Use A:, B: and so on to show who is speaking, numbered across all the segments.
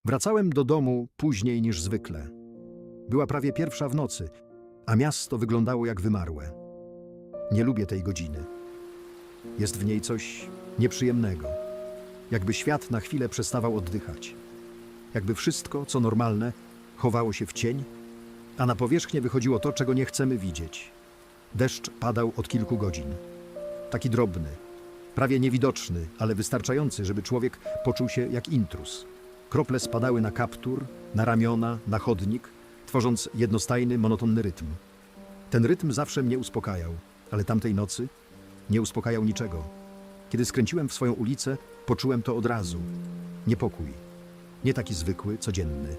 A: Wracałem do domu później niż zwykle. Była prawie 1:00 w nocy, a miasto wyglądało jak wymarłe. Nie lubię tej godziny. Jest w niej coś nieprzyjemnego. Jakby świat na chwilę przestawał oddychać. Jakby wszystko, co normalne, chowało się w cień, a na powierzchnię wychodziło to, czego nie chcemy widzieć. Deszcz padał od kilku godzin. Taki drobny, prawie niewidoczny, ale wystarczający, żeby człowiek poczuł się jak intruz. Krople spadały na kaptur, na ramiona, na chodnik, tworząc jednostajny, monotonny rytm. Ten rytm zawsze mnie uspokajał, ale tamtej nocy nie uspokajał niczego. Kiedy skręciłem w swoją ulicę, poczułem to od razu. Niepokój. Nie taki zwykły, codzienny.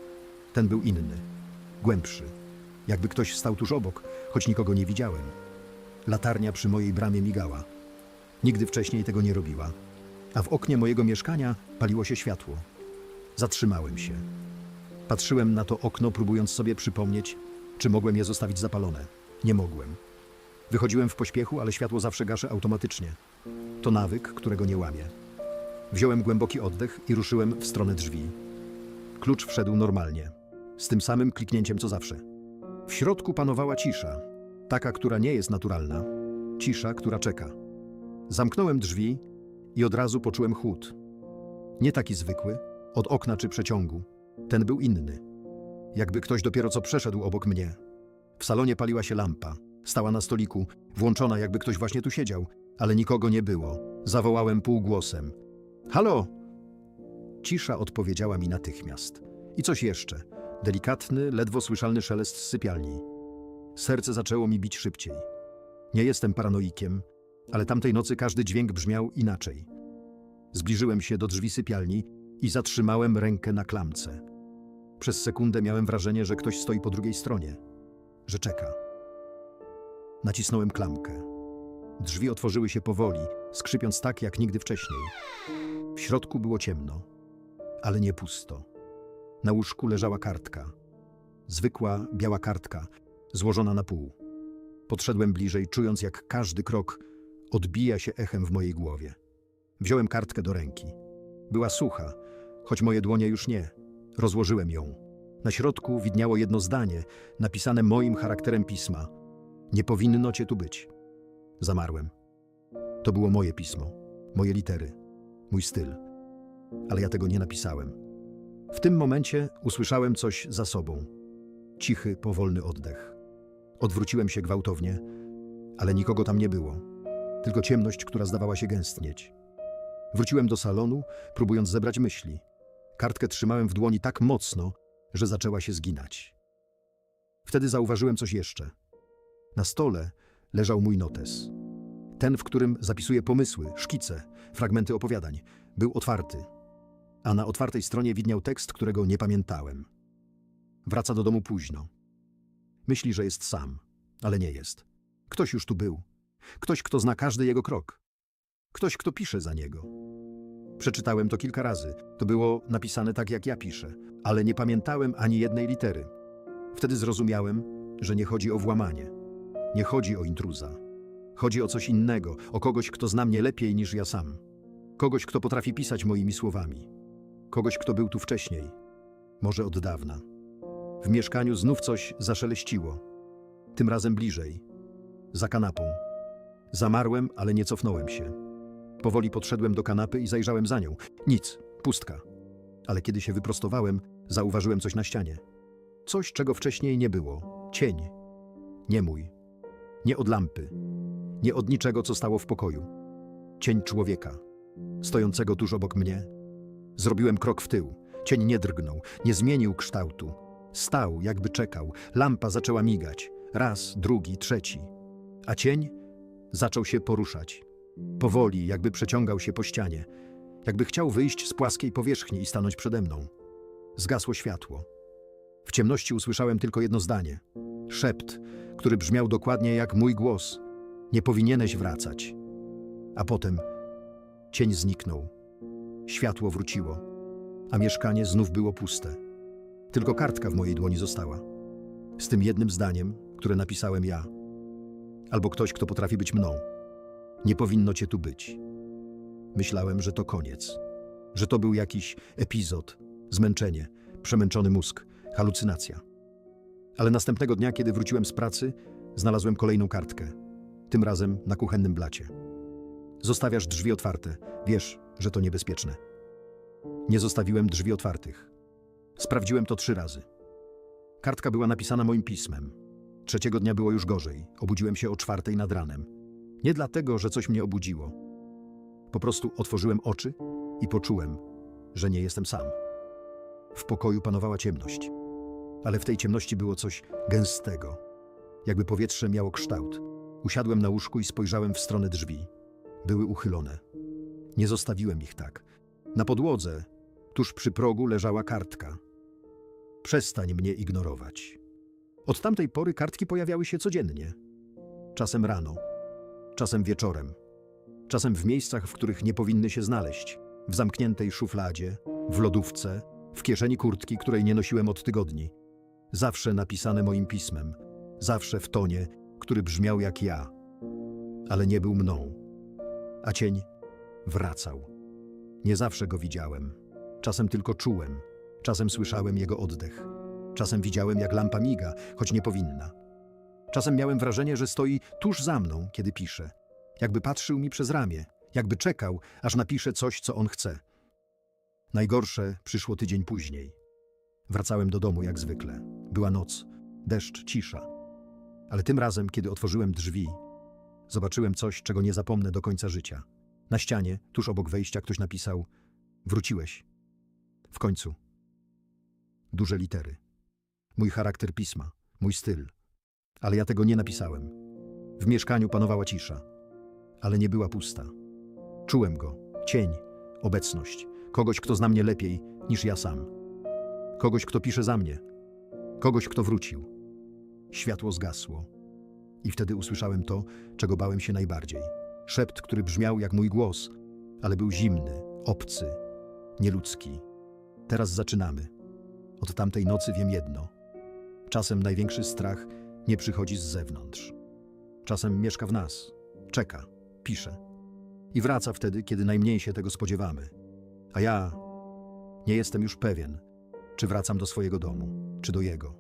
A: Ten był inny, głębszy. Jakby ktoś stał tuż obok, choć nikogo nie widziałem. Latarnia przy mojej bramie migała. Nigdy wcześniej tego nie robiła. A w oknie mojego mieszkania paliło się światło. Zatrzymałem się. Patrzyłem na to okno, próbując sobie przypomnieć, czy mogłem je zostawić zapalone. Nie mogłem. Wychodziłem w pośpiechu, ale światło zawsze gaszę automatycznie. To nawyk, którego nie łamię. Wziąłem głęboki oddech i ruszyłem w stronę drzwi. Klucz wszedł normalnie, z tym samym kliknięciem co zawsze. W środku panowała cisza, taka, która nie jest naturalna. Cisza, która czeka. Zamknąłem drzwi i od razu poczułem chłód. Nie taki zwykły, od okna czy przeciągu. Ten był inny. Jakby ktoś dopiero co przeszedł obok mnie. W salonie paliła się lampa. Stała na stoliku, włączona, jakby ktoś właśnie tu siedział, ale nikogo nie było. Zawołałem półgłosem. Halo! Cisza odpowiedziała mi natychmiast. I coś jeszcze. Delikatny, ledwo słyszalny szelest z sypialni. Serce zaczęło mi bić szybciej. Nie jestem paranoikiem, ale tamtej nocy każdy dźwięk brzmiał inaczej. Zbliżyłem się do drzwi sypialni i zatrzymałem rękę na klamce. Przez sekundę miałem wrażenie, że ktoś stoi po drugiej stronie, że czeka. Nacisnąłem klamkę. Drzwi otworzyły się powoli, skrzypiąc tak jak nigdy wcześniej. W środku było ciemno, ale nie pusto. Na łóżku leżała kartka. Zwykła, biała kartka, złożona na pół. Podszedłem bliżej, czując jak każdy krok odbija się echem w mojej głowie. Wziąłem kartkę do ręki. Była sucha, choć moje dłonie już nie. Rozłożyłem ją. Na środku widniało jedno zdanie, napisane moim charakterem pisma. Nie powinno cię tu być. Zamarłem. To było moje pismo, moje litery, mój styl. Ale ja tego nie napisałem. W tym momencie usłyszałem coś za sobą. Cichy, powolny oddech. Odwróciłem się gwałtownie, ale nikogo tam nie było. Tylko ciemność, która zdawała się gęstnieć. Wróciłem do salonu, próbując zebrać myśli. Kartkę trzymałem w dłoni tak mocno, że zaczęła się zginać. Wtedy zauważyłem coś jeszcze. Na stole leżał mój notes. Ten, w którym zapisuję pomysły, szkice, fragmenty opowiadań. Był otwarty. A na otwartej stronie widniał tekst, którego nie pamiętałem. Wraca do domu późno. Myśli, że jest sam, ale nie jest. Ktoś już tu był. Ktoś, kto zna każdy jego krok. Ktoś, kto pisze za niego. Przeczytałem to kilka razy. To było napisane tak, jak ja piszę, ale nie pamiętałem ani jednej litery. Wtedy zrozumiałem, że nie chodzi o włamanie. Nie chodzi o intruza. Chodzi o coś innego, o kogoś, kto zna mnie lepiej niż ja sam. Kogoś, kto potrafi pisać moimi słowami. Kogoś, kto był tu wcześniej. Może od dawna. W mieszkaniu znów coś zaszeleściło. Tym razem bliżej. Za kanapą. Zamarłem, ale nie cofnąłem się. Powoli podszedłem do kanapy i zajrzałem za nią. Nic, pustka. Ale kiedy się wyprostowałem, zauważyłem coś na ścianie. Coś, czego wcześniej nie było. Cień. Nie mój. Nie od lampy. Nie od niczego, co stało w pokoju. Cień człowieka, stojącego tuż obok mnie. Zrobiłem krok w tył. Cień nie drgnął, nie zmienił kształtu. Stał, jakby czekał. Lampa zaczęła migać. Raz, drugi, trzeci. A cień zaczął się poruszać. Powoli, jakby przeciągał się po ścianie. Jakby chciał wyjść z płaskiej powierzchni i stanąć przede mną. Zgasło światło. W ciemności usłyszałem tylko jedno zdanie. Szept, który brzmiał dokładnie jak mój głos. Nie powinieneś wracać. A potem cień zniknął. Światło wróciło, a mieszkanie znów było puste. Tylko kartka w mojej dłoni została. Z tym jednym zdaniem, które napisałem ja. Albo ktoś, kto potrafi być mną. Nie powinno cię tu być. Myślałem, że to koniec. Że to był jakiś epizod, zmęczenie. przemęczony mózg, halucynacja. Ale następnego dnia, kiedy wróciłem z pracy, znalazłem kolejną kartkę. Tym razem na kuchennym blacie. Zostawiasz drzwi otwarte. Wiesz, że to niebezpieczne. Nie zostawiłem drzwi otwartych. Sprawdziłem to 3 razy. Kartka była napisana moim pismem. 3. dnia było już gorzej. Obudziłem się o 4 nad ranem. Nie dlatego, że coś mnie obudziło. Po prostu otworzyłem oczy i poczułem, że nie jestem sam. W pokoju panowała ciemność. Ale w tej ciemności było coś gęstego. Jakby powietrze miało kształt. Usiadłem na łóżku i spojrzałem w stronę drzwi. Były uchylone. Nie zostawiłem ich tak. Na podłodze, tuż przy progu, leżała kartka. Przestań mnie ignorować. Od tamtej pory kartki pojawiały się codziennie. Czasem rano, czasem wieczorem, czasem w miejscach, w których nie powinny się znaleźć. W zamkniętej szufladzie, w lodówce, w kieszeni kurtki, której nie nosiłem od tygodni. Zawsze napisane moim pismem. Zawsze w tonie, który brzmiał jak ja. Ale nie był mną. A cień wracał. Nie zawsze go widziałem. Czasem tylko czułem. Czasem słyszałem jego oddech. Czasem widziałem, jak lampa miga, choć nie powinna. Czasem miałem wrażenie, że stoi tuż za mną, kiedy piszę. Jakby patrzył mi przez ramię. Jakby czekał, aż napiszę coś, co on chce. Najgorsze przyszło tydzień później. Wracałem do domu jak zwykle. Była noc, deszcz, cisza. Ale tym razem, kiedy otworzyłem drzwi, zobaczyłem coś, czego nie zapomnę do końca życia. Na ścianie, tuż obok wejścia, ktoś napisał: wróciłeś. W końcu. Duże litery. Mój charakter pisma, mój styl. Ale ja tego nie napisałem. W mieszkaniu panowała cisza. Ale nie była pusta. Czułem go. Cień, obecność. Kogoś, kto zna mnie lepiej niż ja sam. Kogoś, kto pisze za mnie. Kogoś, kto wrócił. Światło zgasło. I wtedy usłyszałem to, czego bałem się najbardziej. Szept, który brzmiał jak mój głos, ale był zimny, obcy, nieludzki. Teraz zaczynamy. Od tamtej nocy wiem jedno. Czasem największy strach nie przychodzi z zewnątrz. Czasem mieszka w nas. Czeka, pisze. I wraca wtedy, kiedy najmniej się tego spodziewamy. A ja nie jestem już pewien, czy wracam do swojego domu, czy do jego.